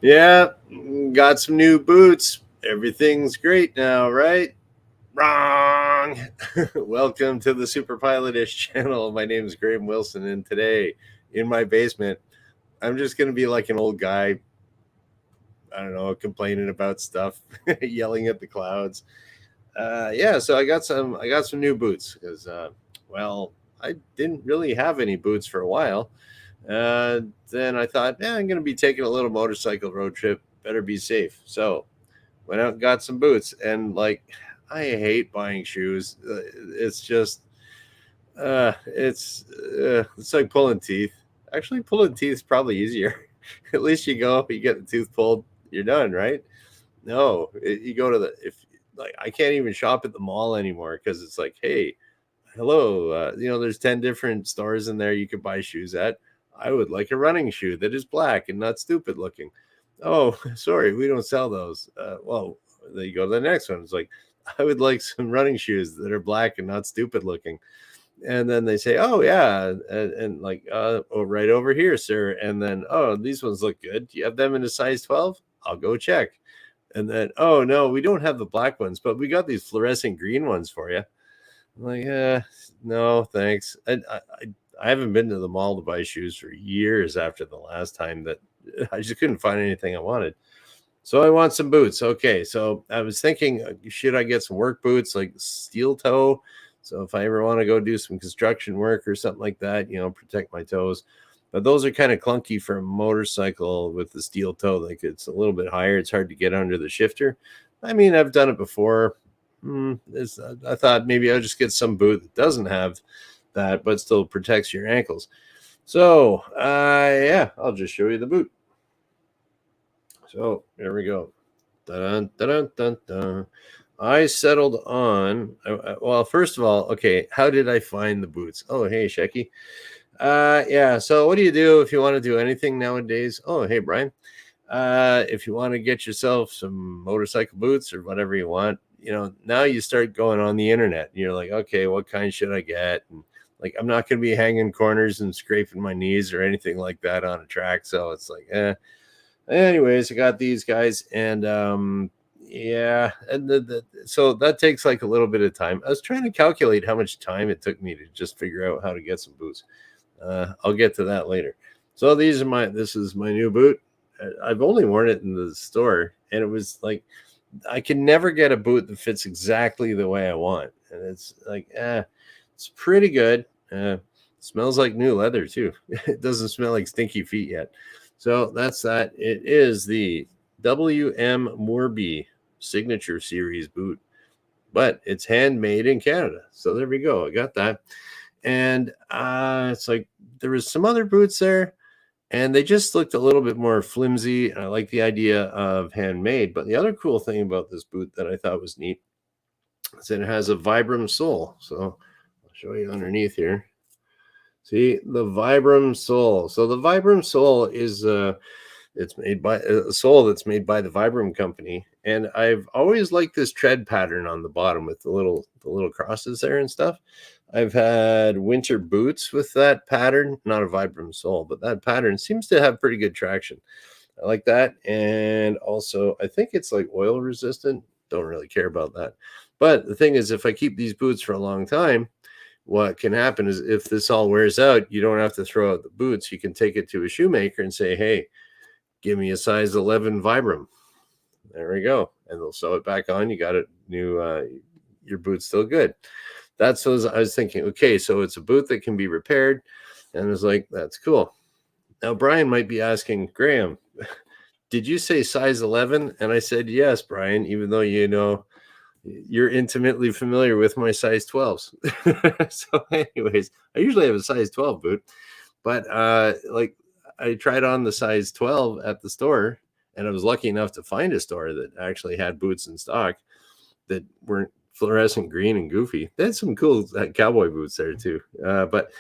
Yeah, got some new boots. Everything's great now, right? Wrong. Welcome to the superpilotish channel. My name is Graham Wilson, and today in my basement, I'm just going to be like an old guy, I don't know, complaining about stuff, yelling at the clouds. Yeah, so I got some new boots because well, I didn't really have any boots for a while. Then I thought, yeah, I'm going to be taking a little motorcycle road trip. Better be safe. So went out and got some boots. And like, I hate buying shoes. It's just, it's like pulling teeth. Actually, pulling teeth is probably easier. At least you go, you get the tooth pulled, you're done, right? No, you go to the if like I can't even shop at the mall anymore because it's like, hey, hello, there's 10 different stores in there you could buy shoes at. I would like a running shoe that is black and not stupid looking. Oh, sorry, we don't sell those. Well, then you go to the next one. It's like, I would like some running shoes that are black and not stupid looking. And then they say, oh yeah, and like, oh, right over here, sir. And then, oh, these ones look good. Do you have them in a size 12? I'll go check. And then, oh no, we don't have the black ones, but we got these fluorescent green ones for you. I'm like, no, thanks. I haven't been to the mall to buy shoes for years after the last time that I just couldn't find anything I wanted. So I want some boots. Okay, so I was thinking, should I get some work boots like steel toe? So if I ever want to go do some construction work or something like that, protect my toes. But those are kind of clunky for a motorcycle with the steel toe. Like it's a little bit higher. It's hard to get under the shifter. I mean, I've done it before. I thought maybe I'll just get some boot that doesn't have that, but still protects your ankles. So, yeah, I'll just show you the boot. So here we go. Dun, dun, dun, dun, dun. I settled on, well, first of all, okay, how did I find the boots? Oh, hey, Shecky. Yeah, so what do you do if you want to do anything nowadays? Oh, hey, Brian. If you want to get yourself some motorcycle boots or whatever you want, now you start going on the internet. And you're like, okay, what kind should I get? And like, I'm not going to be hanging corners and scraping my knees or anything like that on a track. So it's like, Anyways, I got these guys, and yeah, and so that takes like a little bit of time. I was trying to calculate how much time it took me to just figure out how to get some boots. I'll get to that later. So this is my new boot. I've only worn it in the store, and it was like I can never get a boot that fits exactly the way I want, and it's like, it's pretty good. Smells like new leather too. It doesn't smell like stinky feet yet. So that's that. It is the WM Morby Signature Series boot, but it's handmade in Canada. So there we go. I got that. And it's like there was some other boots there, and they just looked a little bit more flimsy. And I like the idea of handmade. But the other cool thing about this boot that I thought was neat is that it has a Vibram sole. So I'll show you underneath here. See the Vibram sole. So the Vibram sole is it's made by a sole that's made by the Vibram company, and I've always liked this tread pattern on the bottom with the little crosses there and stuff. I've had winter boots with that pattern, not a Vibram sole, but that pattern seems to have pretty good traction. I like that, and also I think it's like oil resistant. Don't really care about that, but the thing is, if I keep these boots for a long time, what can happen is if this all wears out, you don't have to throw out the boots. You can take it to a shoemaker and say, hey, give me a size 11 Vibram. There we go. And they'll sew it back on. You got it new, your boot's still good. That's what I was thinking. Okay, so it's a boot that can be repaired. And I was like, that's cool. Now, Brian might be asking, Graham, did you say size 11? And I said, yes, Brian, even though you're intimately familiar with my size 12s. So, anyways, I usually have a size 12 boot, but like I tried on the size 12 at the store, and I was lucky enough to find a store that actually had boots in stock that weren't fluorescent green and goofy. They had some cool cowboy boots there too. But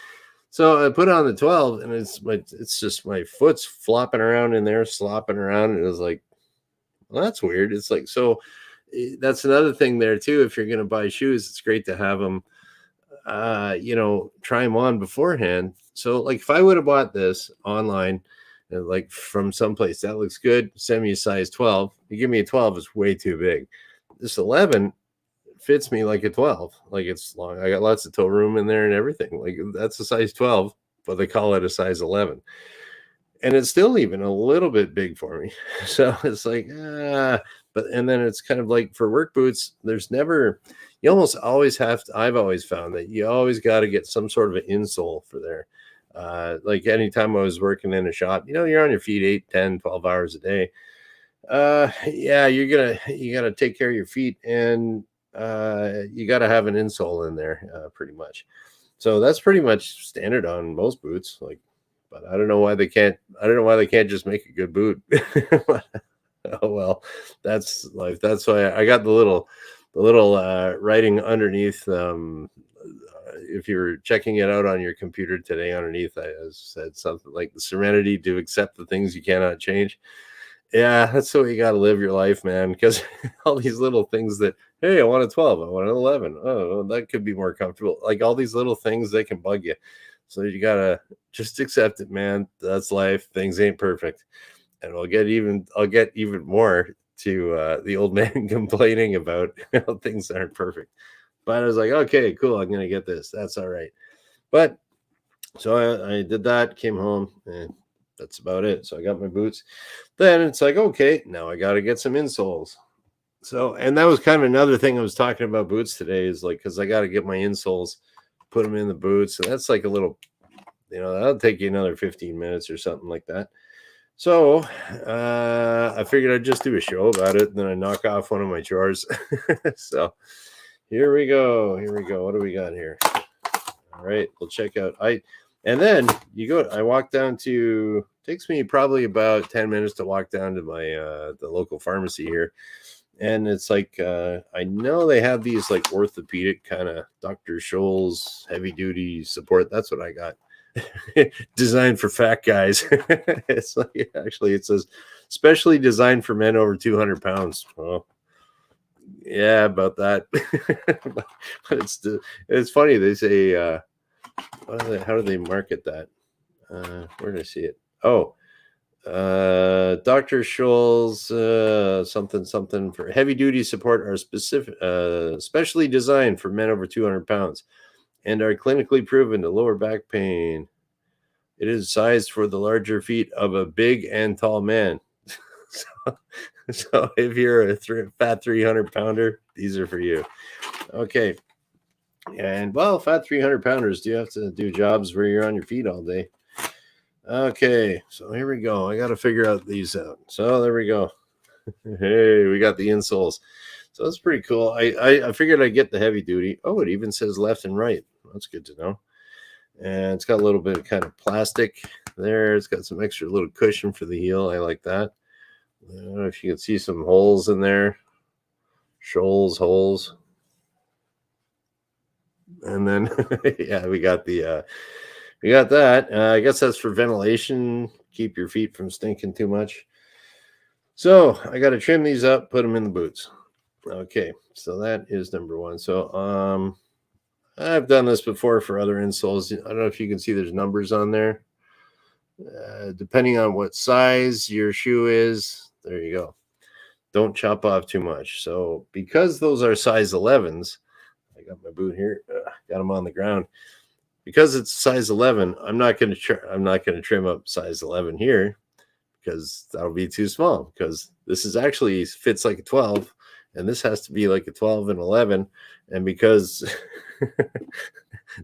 so I put on the 12, and it's just my foot's flopping around in there, slopping around, and it was like, well, that's weird. It's like, so that's another thing there too. If you're going to buy shoes, it's great to have them, try them on beforehand. So like if I would have bought this online like from someplace that looks good. Send me a size 12. You give me a 12, it's way too big. This 11 fits me like a 12. Like it's long. I got lots of toe room in there and everything. Like that's a size 12, but they call it a size 11. And it's still even a little bit big for me. So it's like, but and then it's kind of like for work boots, there's never, you almost always have to, I've always found that you always got to get some sort of an insole for there. Like anytime I was working in a shop, you're on your feet 8, 10, 12 hours a day. Yeah, you gotta take care of your feet, and you gotta have an insole in there, pretty much. So that's pretty much standard on most boots. Like, but I don't know why they can't. I don't know why they can't just make a good boot. Oh well, that's life. That's why I got the little writing underneath. If you're checking it out on your computer today, underneath I said something like the serenity to accept the things you cannot change. Yeah, that's the way you got to live your life, man. Because all these little things that, hey, I want a 12, I want an 11. Oh, that could be more comfortable. Like all these little things, they can bug you. So you got to just accept it, man. That's life. Things ain't perfect. And I'll get even more to the old man complaining about how things aren't perfect. But I was like, okay, cool. I'm going to get this. That's all right. But so I did that, came home, and that's about it. So I got my boots. Then it's like, okay, now I got to get some insoles. So, and that was kind of another thing I was talking about boots today is like, because I got to get my insoles, put them in the boots. And that's like a little, that'll take you another 15 minutes or something like that. So I figured I'd just do a show about it. And then I knock off one of my chores. So here we go. Here we go. What do we got here? All right, we'll check out. And then I walk down to, takes me probably about 10 minutes to walk down to my the local pharmacy here. And it's like I know they have these like orthopedic kind of Dr. Scholl's heavy duty support. That's what I got. Designed for fat guys. It's like, actually it says specially designed for men over 200 pounds. Well, yeah, about that. But it's funny. They say how do they market that? Where did I see it? Oh, Dr. Scholl's something for heavy duty support are specially designed for men over 200 pounds and are clinically proven to lower back pain. It is sized for the larger feet of a big and tall man. So if you're a fat 300 pounder, these are for you. Okay. And well, fat 300 pounders do have to do jobs where you're on your feet all day. Okay, so here we go. I got to figure out these out. So there we go. Hey, we got the insoles. So that's pretty cool. I figured I'd get the heavy duty. Oh, it even says left and right. That's good to know. And it's got a little bit of kind of plastic there. It's got some extra little cushion for the heel. I like that. I don't know if you can see some holes in there. Shoals, holes. And then, yeah, we got that. I guess that's for ventilation. Keep your feet from stinking too much. So I got to trim these up, put them in the boots. Okay, so that is number one. So I've done this before for other insoles. I don't know if you can see there's numbers on there. Depending on what size your shoe is, there you go. Don't chop off too much. So because those are size 11s, I got my boot here. Got them on the ground. Because it's size 11, I'm not going to trim up size 11 here because that'll be too small. Because this is actually fits like a 12, and this has to be like a 12 and 11. And because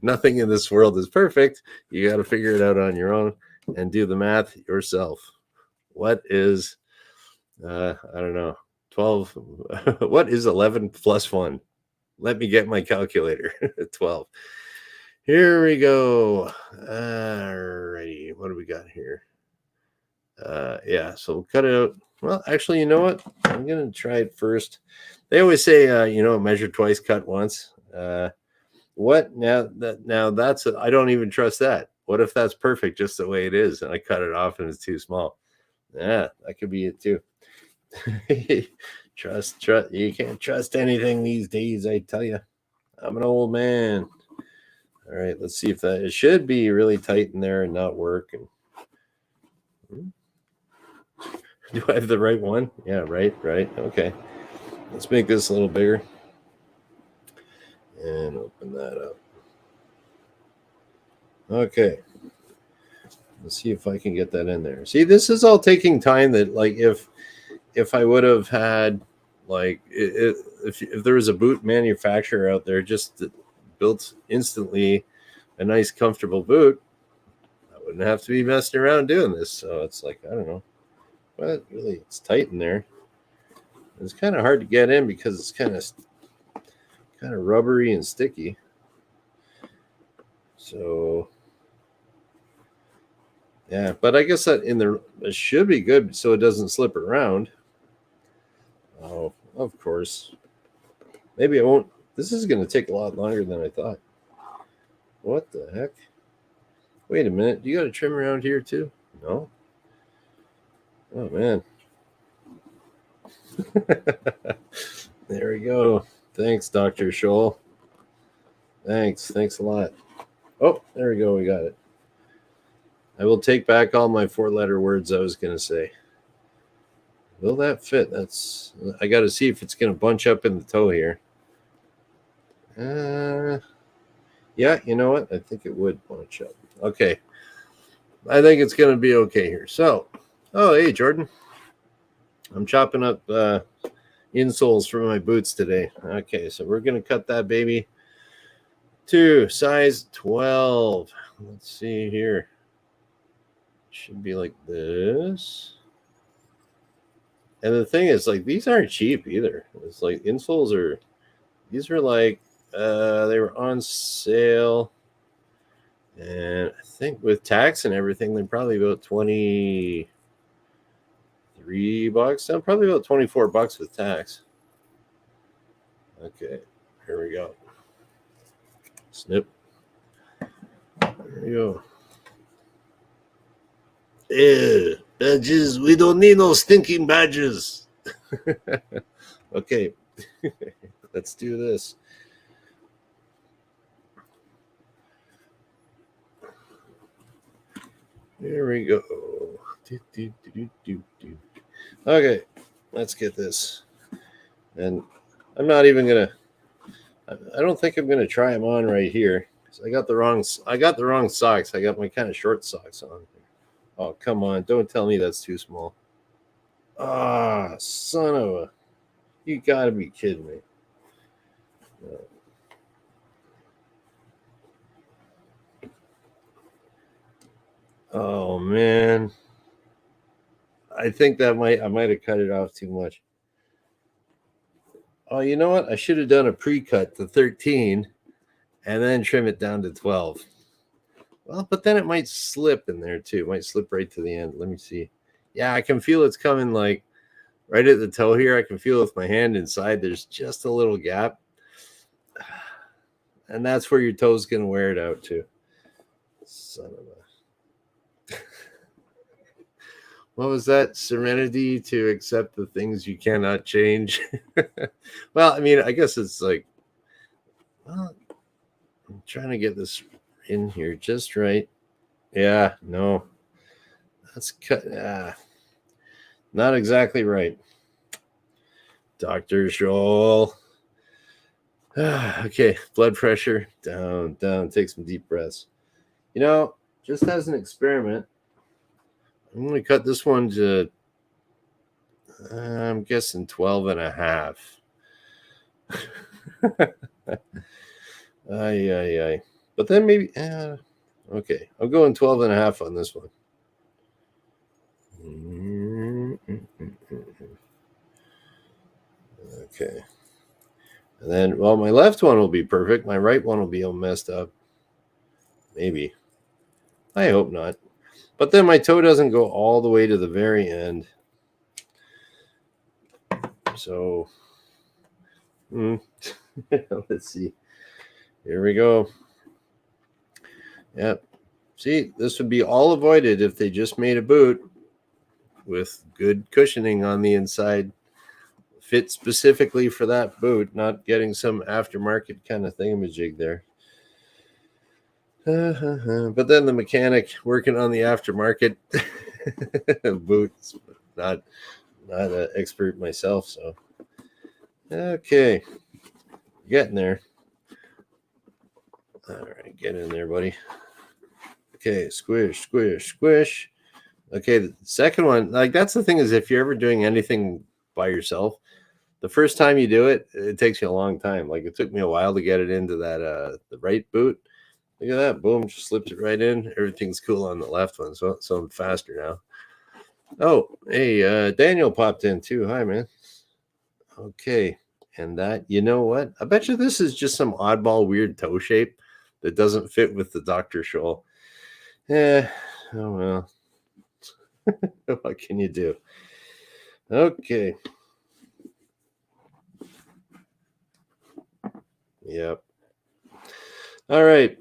nothing in this world is perfect, you got to figure it out on your own and do the math yourself. What is I don't know, 12? What is 11 plus 1? Let me get my calculator. 12. Here we go. Alrighty, what do we got here? Yeah, so we'll cut it out. Well, actually, you know what? I'm gonna try it first. They always say, measure twice, cut once. What now? That's I don't even trust that. What if that's perfect just the way it is, and I cut it off and it's too small? Yeah, that could be it too. Trust. You can't trust anything these days. I tell you, I'm an old man. All right, let's see if it should be really tight in there and not work. And Do I have the right one? Yeah, right. Okay. Let's make this a little bigger. And open that up. Okay. Let's see if I can get that in there. See, this is all taking time that, like, if I would have had, like, if there was a boot manufacturer out there just that built instantly a nice, comfortable boot, I wouldn't have to be messing around doing this. So it's like, I don't know. But really, it's tight in there. It's kind of hard to get in because it's kind of rubbery and sticky. So yeah, but I guess that it should be good so it doesn't slip around. Oh, of course. Maybe it won't. This is going to take a lot longer than I thought. What the heck? Wait a minute. You got a trim around here too? No? Oh, man. There we go. Thanks, Dr. Scholl. Thanks a lot. Oh, there we go. We got it. I will take back all my 4-letter words I was going to say. Will that fit? I got to see if it's going to bunch up in the toe here. Yeah, you know what? I think it would bunch up. Okay. I think it's going to be okay here. So, hey, Jordan. I'm chopping up insoles for my boots today. Okay, so we're going to cut that baby to size 12. Let's see here. Should be like this. And the thing is, like, these aren't cheap either. It's like insoles these are like, they were on sale. And I think with tax and everything, they're probably about $23. No, probably about $24 with tax. Okay, here we go. Snip. There we go. Ew, badges. We don't need no stinking badges. Okay, let's do this. Here we go. Okay, let's get this. And I'm not even gonna. I don't think I'm gonna try them on right here. I got the wrong socks. I got my kind of short socks on. Oh, come on! Don't tell me that's too small. Ah, son of a! You gotta be kidding me. Oh man, I think I might have cut it off too much. Oh, you know what? I should have done a pre-cut to 13 and then trim it down to 12. Well, but then it might slip in there too. It might slip right to the end. Let me see. Yeah, I can feel it's coming like right at the toe here. I can feel with my hand inside. There's just a little gap. And that's where your toe's going to wear it out too. Son of a... What was that? Serenity to accept the things you cannot change. Well, I mean, I guess it's like, well, I'm trying to get this in here just right. Yeah, no. That's cut. Not exactly right. Dr. Scholl. Okay, blood pressure down. Take some deep breaths. You know, just as an experiment, I'm going to cut this one to, I'm guessing 12 and a half. Aye. But then maybe, okay, I'm going 12 and a half on this one. Okay. And then, well, my left one will be perfect. My right one will be all messed up. Maybe. I hope not. But then my toe doesn't go all the way to the very end. So, let's see. Here we go. Yep. See, this would be all avoided if they just made a boot with good cushioning on the inside. Fit specifically for that boot, not getting some aftermarket kind of thingamajig there. But then the mechanic working on the aftermarket boots. not an expert myself. So okay, getting there. All right, get in there, buddy. Okay, squish, squish, squish. Okay, the second one, like that's the thing is if you're ever doing anything by yourself, the first time you do it, it takes you a long time. Like it took me a while to get it into that the right boot. Look at that, boom, just slipped it right in. Everything's cool on the left one, so I'm faster now. Oh, hey, Daniel popped in too. Hi, man. Okay, and that, you know what? I bet you this is just some oddball weird toe shape that doesn't fit with the Dr. Scholl. Yeah, oh well. What can you do? Okay. Yep. All right.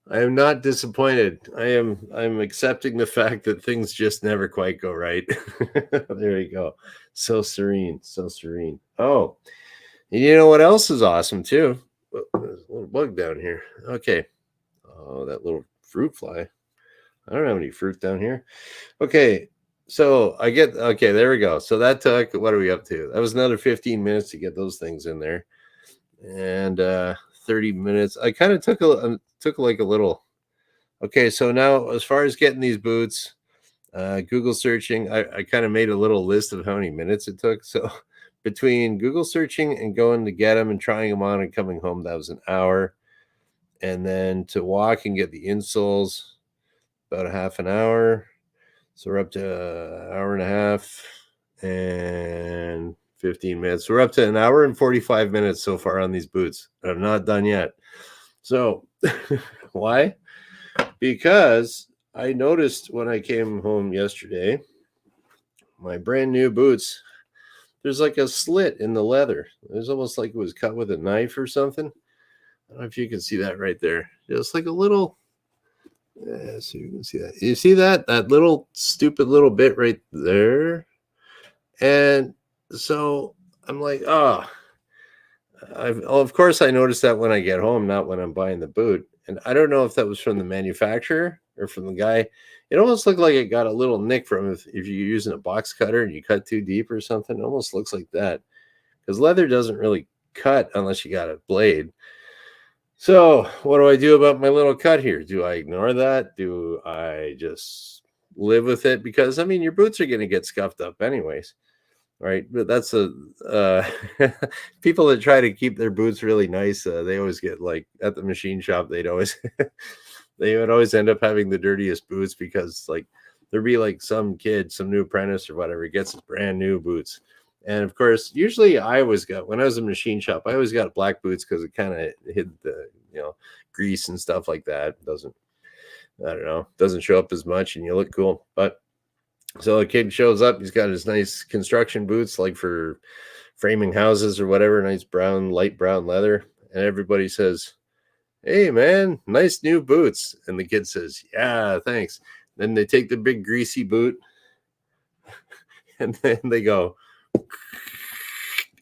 I am not disappointed. I'm accepting the fact that things just never quite go right. There you go. So serene, so serene. Oh, and you know what else is awesome too? Oh, there's a little bug down here. Okay. Oh, that little fruit fly. I don't have any fruit down here. Okay. So I get okay, there we go. So that took, what are we up to? That was another 15 minutes to get those things in there. And 30 minutes. I kind of took like a little. Okay, so now as far as getting these boots, Google searching, I kind of made a little list of how many minutes it took. So between Google searching and going to get them and trying them on and coming home, that was an hour. And then to walk and get the insoles, about a half an hour. So we're up to an hour and a half and 15 minutes. So we're up to an hour and 45 minutes so far on these boots. I'm not done yet. So why? Because I noticed when I came home yesterday, my brand new boots, there's like a slit in the leather. It's almost like it was cut with a knife or something. I don't know if you can see that right there. It's like a little, yeah, so you can see that. You see that? That little stupid little bit right there? And so I'm like, oh, of course I noticed that when I get home, not when I'm buying the boot. And I don't know if that was from the manufacturer or from the guy. It almost looked like it got a little nick from if you're using a box cutter and you cut too deep or something. It almost looks like that because leather doesn't really cut unless you got a blade. So what do I do about my little cut here? Do I ignore that? Do I just live with it? Because I mean, your boots are going to get scuffed up anyways, right? But that's a people that try to keep their boots really nice. They always get like at the machine shop. They'd always they would always end up having the dirtiest boots because like there'd be like some kid, some new apprentice or whatever, gets brand new boots. And of course, usually I always got, when I was in machine shop, I always got black boots because it kind of hid the, grease and stuff like that. I don't know, doesn't show up as much and you look cool. But so a kid shows up, he's got his nice construction boots, like for framing houses or whatever, nice brown, light brown leather. And everybody says, "Hey man, nice new boots." And the kid says, "Yeah, thanks." Then they take the big greasy boot and then they go,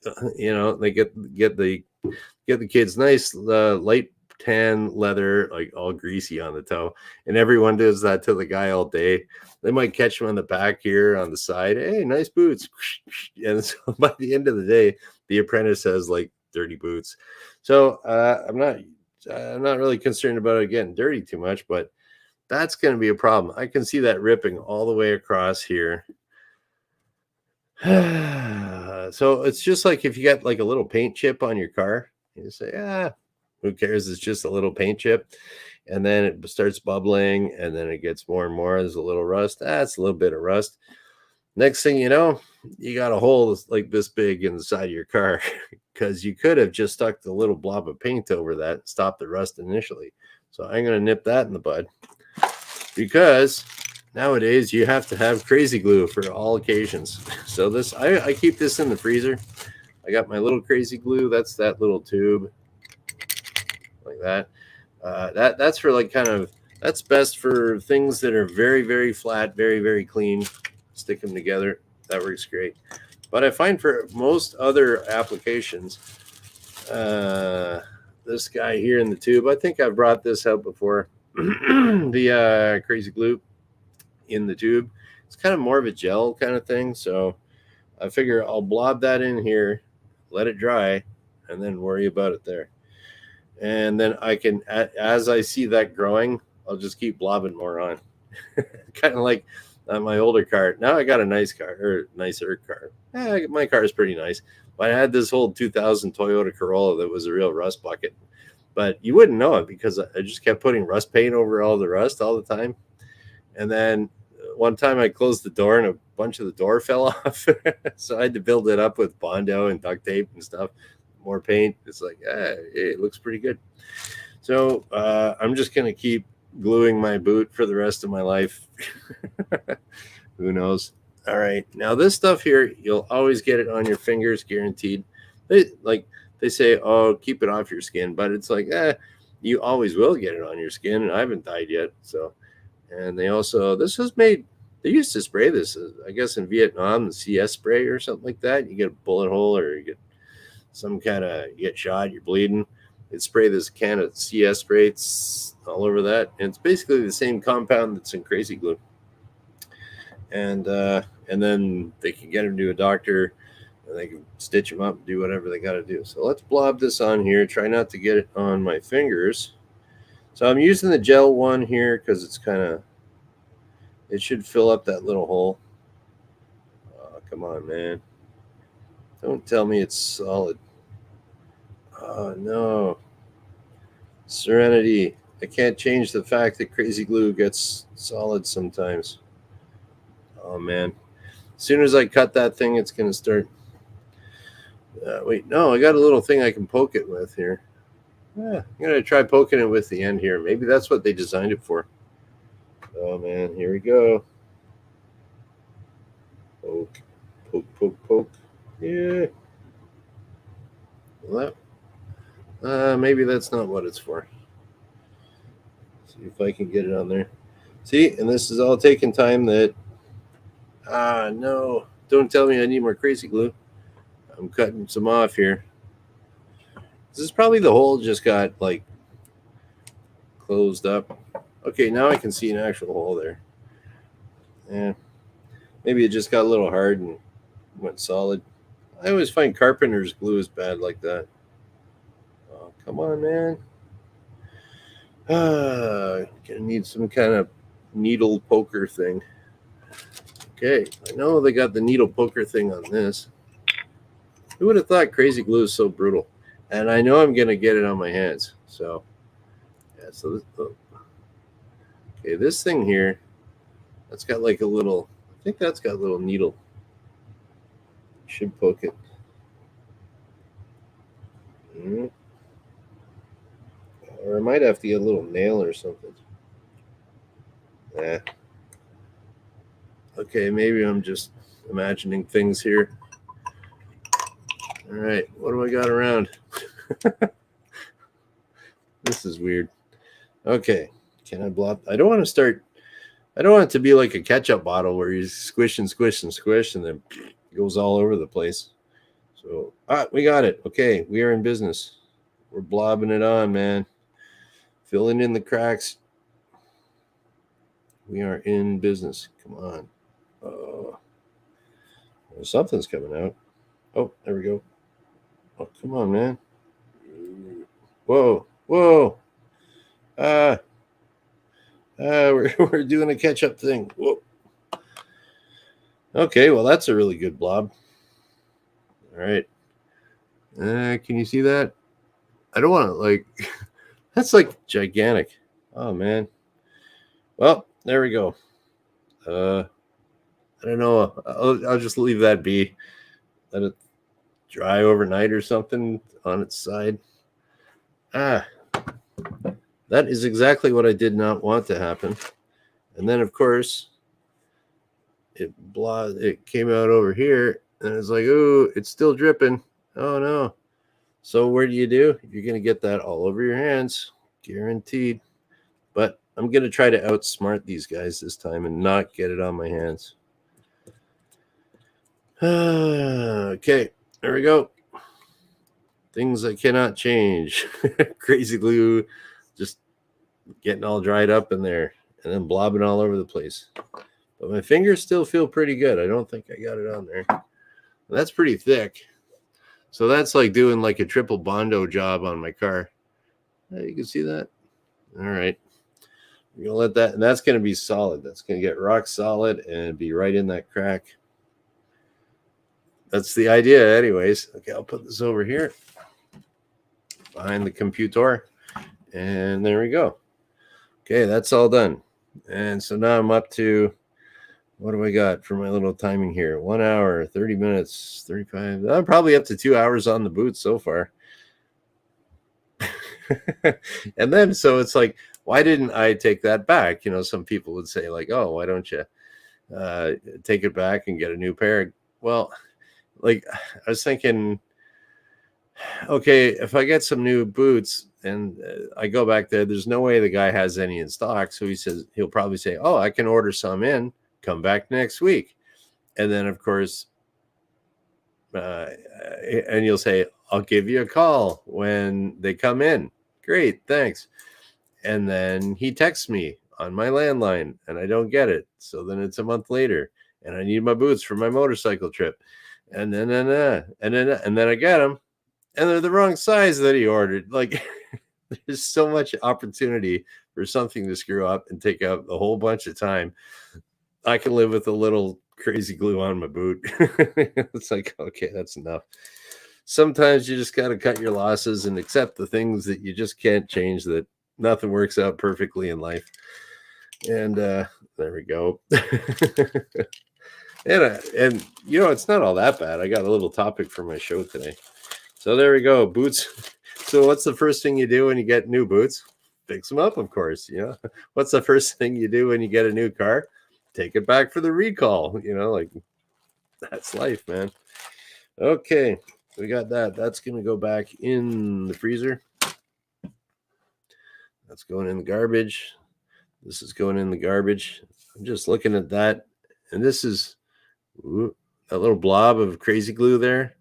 they get the kids nice light tan leather, like all greasy on the toe, and everyone does that to the guy all day. They might catch him on the back here on the side. Hey, nice boots. And so by the end of the day, the apprentice has like dirty boots. So I'm not really concerned about it getting dirty too much, but that's going to be a problem. I can see that ripping all the way across here. So it's just like if you got like a little paint chip on your car, you say, who cares? It's just a little paint chip. And then it starts bubbling and then it gets more and more. There's a little rust. It's a little bit of rust. Next thing you know, you got a hole like this big in the side of your car because you could have just stuck the little blob of paint over that, stop the rust initially. So I'm going to nip that in the bud because nowadays you have to have crazy glue for all occasions. So this, I keep this in the freezer. I got my little crazy glue. That's that little tube like that. That's for like that's best for things that are very, very flat, very, very clean. Stick them together. That works great. But I find for most other applications, this guy here in the tube, I think I've brought this out before. The crazy glue in the tube. It's kind of more of a gel kind of thing. So I figure I'll blob that in here, let it dry, and then worry about it there. And then I can, as I see that growing, I'll just keep blobbing more on. Kind of like on my older car. Now I got a nice car, or nicer car. My car is pretty nice. But I had this old 2000 Toyota Corolla that was a real rust bucket. But you wouldn't know it because I just kept putting rust paint over all the rust all the time. And then one time I closed the door and a bunch of the door fell off. So I had to build it up with Bondo and duct tape and stuff. More paint. It's like, it looks pretty good. So I'm just going to keep gluing my boot for the rest of my life. Who knows? All right. Now this stuff here, you'll always get it on your fingers, guaranteed. They say, oh, keep it off your skin, but it's like, you always will get it on your skin, and I haven't died yet. So, and they also, this was made, they used to spray this, I guess in Vietnam, the CS spray or something like that. You get a bullet hole or you get some kind of, you get shot, you're bleeding. They'd spray this can of CS spray all over that. And it's basically the same compound that's in Crazy Glue. And then they can get him to a doctor and they can stitch him up and do whatever they got to do. So let's blob this on here. Try not to get it on my fingers. So I'm using the gel one here because it's kind of, it should fill up that little hole. Oh, come on, man. Don't tell me it's solid. Oh, no. Serenity. I can't change the fact that Crazy Glue gets solid sometimes. Oh, man. As soon as I cut that thing, it's going to start. Wait, no, I got a little thing I can poke it with here. I'm going to try poking it with the end here. Maybe that's what they designed it for. Oh, man. Here we go. Poke, poke, poke, poke. Yeah. Well, maybe that's not what it's for. See if I can get it on there. See, and this is all taking time that, no, don't tell me I need more Crazy Glue. I'm cutting some off here. This is probably the hole just got like closed up. Okay, now I can see an actual hole there. Yeah, maybe it just got a little hard and went solid. I always find carpenter's glue is bad like that. Oh, come on, man. Gonna need some kind of needle poker thing. Okay, I know they got the needle poker thing on this. Who would have thought Crazy Glue is so brutal? And I know I'm gonna get it on my hands. So, yeah. So this, okay, this thing here, that's got like a little. I think that's got a little needle. Should poke it. Or I might have to get a little nail or something. Nah. Okay, maybe I'm just imagining things here. All right, what do I got around? This is weird. Okay, can I blob? I don't want to start. I don't want it to be like a ketchup bottle where you squish and squish and squish and then it goes all over the place. So, we got it. Okay, we are in business. We're blobbing it on, man. Filling in the cracks. We are in business. Come on. Something's coming out. Oh, there we go. Oh, come on, man. Whoa, whoa. We're doing a catch-up thing. Whoa. Okay, well, that's a really good blob. All right. Can you see that? I don't want to, like, that's like gigantic. Oh, man. Well, there we go. I don't know. I'll just leave that be. Let it dry overnight or something on its side. That is exactly what I did not want to happen. And then, of course, it came out over here, and it's like, ooh, it's still dripping. Oh, no. So what do? You're going to get that all over your hands. Guaranteed. But I'm going to try to outsmart these guys this time and not get it on my hands. Okay, there we go. Things I cannot change. Crazy Glue just getting all dried up in there and then blobbing all over the place. but my fingers still feel pretty good. I don't think I got it on there. That's pretty thick. So that's like doing like a triple Bondo job on my car. You can see that. All right. We're going to let that, and that's going to be solid. That's going to get rock solid and be right in that crack. That's the idea anyways. Okay, I'll put this over here behind the computer. And there we go. Okay, that's all done. And so now I'm up to, what do I got for my little timing here? 1 hour, 30 minutes, 35. I'm probably up to 2 hours on the boots so far. And then, so it's like, why didn't I take that back? You know, some people would say like, oh, why don't you take it back and get a new pair? Well, like I was thinking, okay, if I get some new boots and I go back there, there's no way the guy has any in stock. So he says, he'll probably say, oh, I can order some in, come back next week. And then, of course, and you'll say, I'll give you a call when they come in. Great, thanks. And then he texts me on my landline and I don't get it. So then it's a month later and I need my boots for my motorcycle trip. And then I get them and they're the wrong size that he ordered. Like there's so much opportunity for something to screw up and take up a whole bunch of time. I can live with a little crazy glue on my boot. It's like, okay, that's enough. Sometimes you just got to cut your losses and accept the things that you just can't change, that nothing works out perfectly in life. And there we go. And you know, it's not all that bad. I got a little topic for my show today. So there we go. Boots. So what's the first thing you do when you get new boots? Fix them up, of course. You know, what's the first thing you do when you get a new car? Take it back for the recall. You know, like that's life, man. Okay, we got that. That's going to go back in the freezer. That's going in the garbage. This is going in the garbage. I'm just looking at that. And this is that little blob of crazy glue there.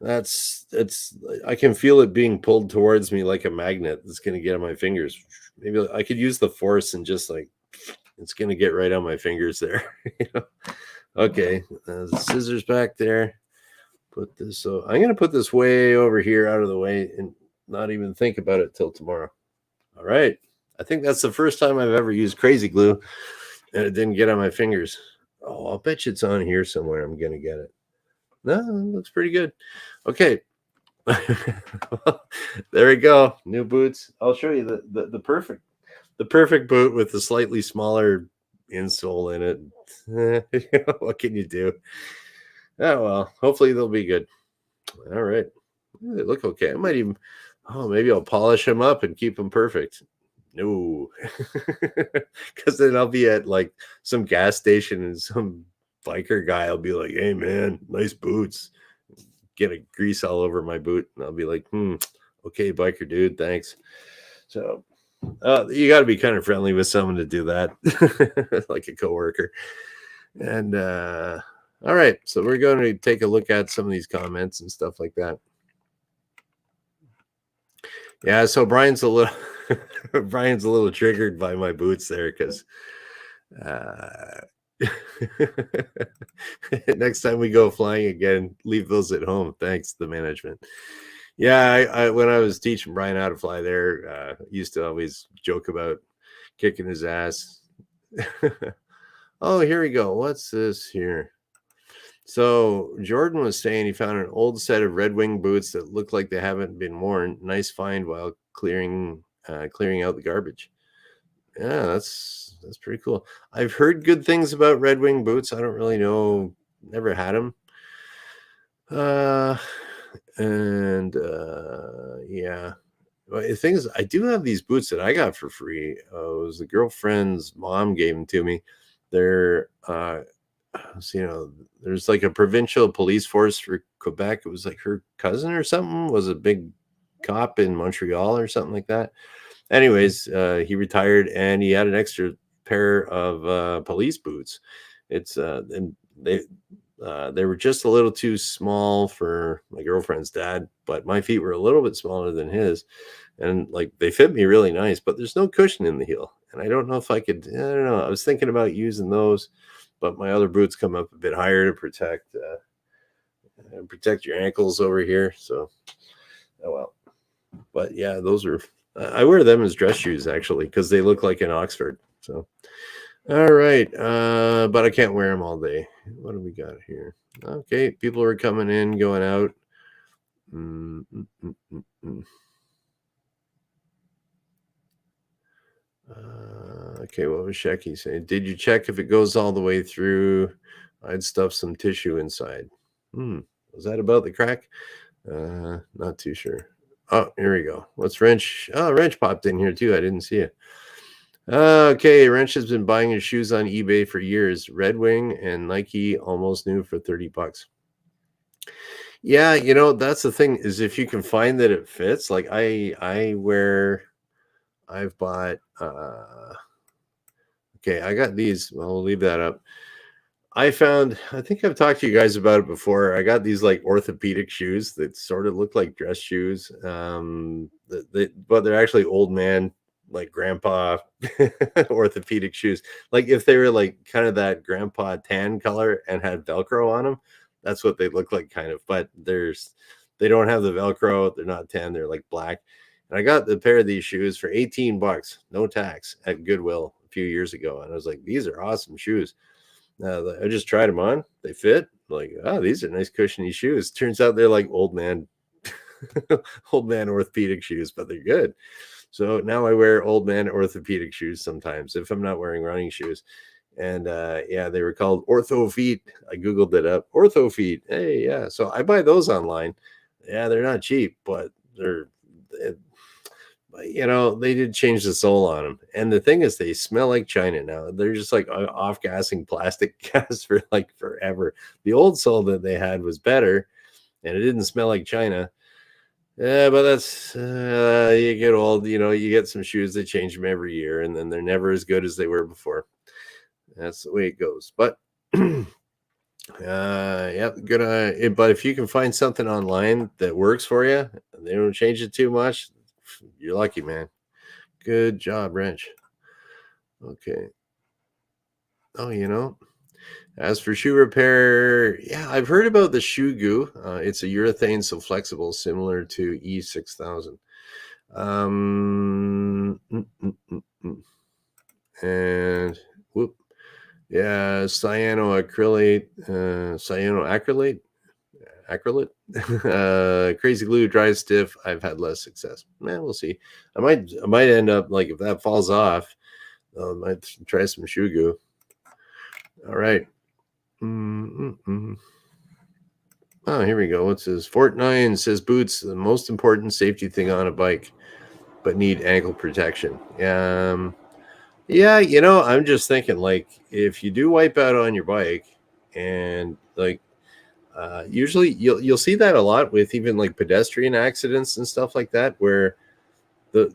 I can feel it being pulled towards me like a magnet that's going to get on my fingers. Maybe I could use the force and just like, it's going to get right on my fingers there. You know? Okay, the scissors back there. Put this, so I'm going to put this way over here out of the way and not even think about it till tomorrow. All right. I think that's the first time I've ever used crazy glue and it didn't get on my fingers. Oh, I'll bet you it's on here somewhere. I'm going to get it. No, it looks pretty good. Okay. There we go. New boots. I'll show you the perfect boot with the slightly smaller insole in it. What can you do? Oh, well, hopefully they'll be good. All right. They look okay. I might even, maybe I'll polish them up and keep them perfect. No, because then I'll be at like some gas station and some biker guy will be like, hey, man, nice boots. Get a grease all over my boot. And I'll be like, okay, biker dude, thanks. So you got to be kind of friendly with someone to do that, like a coworker. And all right, so we're going to take a look at some of these comments and stuff like that. Yeah, so Brian's a little triggered by my boots there because next time we go flying again, leave those at home. Thanks, the management. Yeah, I when I was teaching Brian how to fly there, used to always joke about kicking his ass. Oh, here we go. What's this here? So Jordan was saying he found an old set of Red Wing boots that look like they haven't been worn. Nice find while clearing out the garbage. Yeah, that's pretty cool. I've heard good things about Red Wing boots. I don't really know. Never had them. Yeah. Well, the thing is, I do have these boots that I got for free. It was the girlfriend's mom gave them to me. They're there's like a provincial police force for Quebec. It was like her cousin or something was a big cop in Montreal or something like that. Anyways, he retired and he had an extra pair of police boots. And they were just a little too small for my girlfriend's dad, but my feet were a little bit smaller than his, and like they fit me really nice. But there's no cushion in the heel, And I don't know if I could. I don't know. I was thinking about using those, but my other boots come up a bit higher to protect your ankles over here. So, oh well. But yeah, those are. I wear them as dress shoes actually because they look like an Oxford. So, all right. But I can't wear them all day. What do we got here? Okay, people are coming in, going out. Mm, mm, mm, mm, mm. Okay, what was Shecky saying? Did you check if it goes all the way through? I'd stuff some tissue inside. Was that about the crack? Not too sure. Oh, here we go. What's Wrench? Oh, Wrench popped in here too. I didn't see it. Okay, Wrench has been buying his shoes on eBay for years. Red Wing and Nike, almost new for $30. Yeah, that's the thing is if you can find that it fits. Like I've bought okay, I got these. Well, we'll leave that up. I think I've talked to you guys about it before. I got these like orthopedic shoes that sort of look like dress shoes. But they're actually old man, like grandpa orthopedic shoes. Like if they were like kind of that grandpa tan color and had Velcro on them, that's what they look like kind of. But they don't have the Velcro. They're not tan. They're like black. And I got the pair of these shoes for $18, no tax, at Goodwill a few years ago. And I was like, these are awesome shoes. I just tried them on. They fit. Like, oh, these are nice cushiony shoes. Turns out they're like old man orthopedic shoes, but they're good. So now I wear old man orthopedic shoes sometimes if I'm not wearing running shoes. And yeah, they were called Ortho Feet. I Googled it up. Ortho Feet. Hey, yeah. So I buy those online. Yeah, they're not cheap, but they did change the sole on them. And the thing is, they smell like China now. They're just like off gassing plastic gas for like forever. The old sole that they had was better and it didn't smell like China. Yeah, but that's you get old, you get some shoes that change them every year and then they're never as good as they were before. That's the way it goes. But yeah, good. But if you can find something online that works for you, and they don't change it too much, you're lucky, man. Good job, Wrench. Okay. Oh, as for shoe repair, yeah, I've heard about the Shoe Goo. It's a urethane, so flexible, similar to E6000. And whoop, yeah, acrylate. Crazy glue dries stiff. I've had less success. Man, we'll see. I might end up like if that falls off, I might try some Shoe Goo. All right. Oh, here we go. What's this? Fort 9 says boots, the most important safety thing on a bike, but need ankle protection. Yeah, I'm just thinking like if you do wipe out on your bike and like usually you'll see that a lot with even like pedestrian accidents and stuff like that where the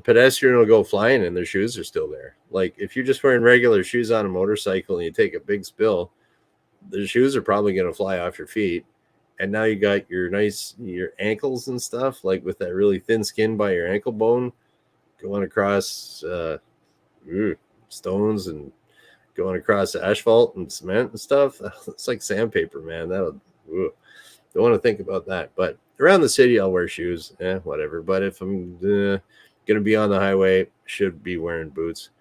pedestrian will go flying and their shoes are still there. Like if you're just wearing regular shoes on a motorcycle and you take a big spill, the shoes are probably going to fly off your feet. And now you got your ankles and stuff, like with that really thin skin by your ankle bone going across stones and going across asphalt and cement and stuff. It's like sandpaper, man. Don't want to think about that. But around the city, I'll wear shoes. Whatever. But if I'm going to be on the highway, should be wearing boots.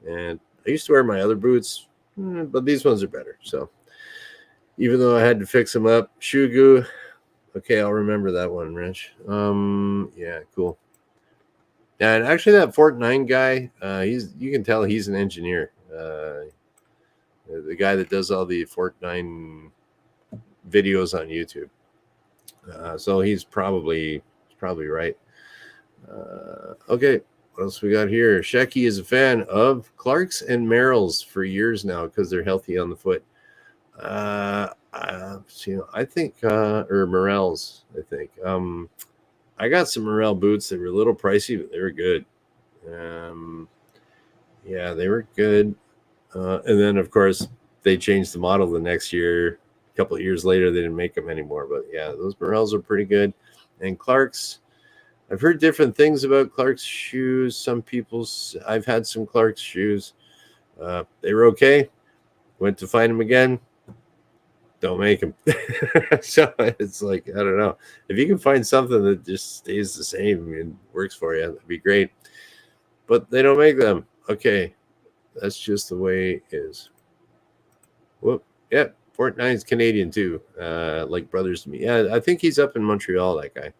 And I used to wear my other boots, but these ones are better. So even though I had to fix them up, Shoe Goo. Okay, I'll remember that one, Rich. Yeah, cool. And actually, that Fort 9 guy, you can tell he's an engineer. The guy that does all the Fort 9 videos on YouTube. So he's probably right. Okay, what else we got here? Shecky is a fan of Clark's and Merrell's for years now because they're healthy on the foot. I think or Morel's, I think. I got some Morel boots that were a little pricey, but they were good. Yeah, they were good. And then of course they changed the model the next year. A couple of years later, they didn't make them anymore. But yeah, those Morels are pretty good. And Clark's, I've heard different things about Clark's shoes. Some people's, I've had some Clark's shoes. They were okay. Went to find them again. Don't make them. So it's like, I don't know. If you can find something that just stays the same and works for you, that'd be great. But they don't make them. Okay. That's just the way it is. Whoop. Yeah. Fortnine's Canadian too. Like brothers to me. Yeah, I think he's up in Montreal, that guy.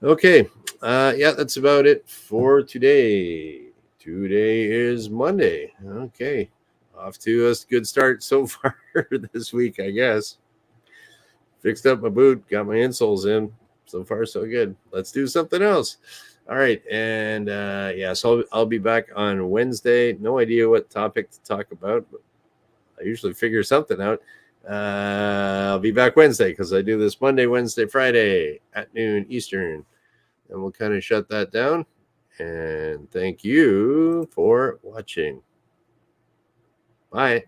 Okay. Yeah, that's about it for today. Today is Monday. Okay. Off to a good start so far this week, I guess. Fixed up my boot, got my insoles in. So far, so good. Let's do something else. All right. And yeah, so I'll be back on Wednesday. No idea what topic to talk about, but I usually figure something out. I'll be back Wednesday because I do this Monday, Wednesday, Friday at noon Eastern. And we'll kind of shut that down. And thank you for watching. Bye.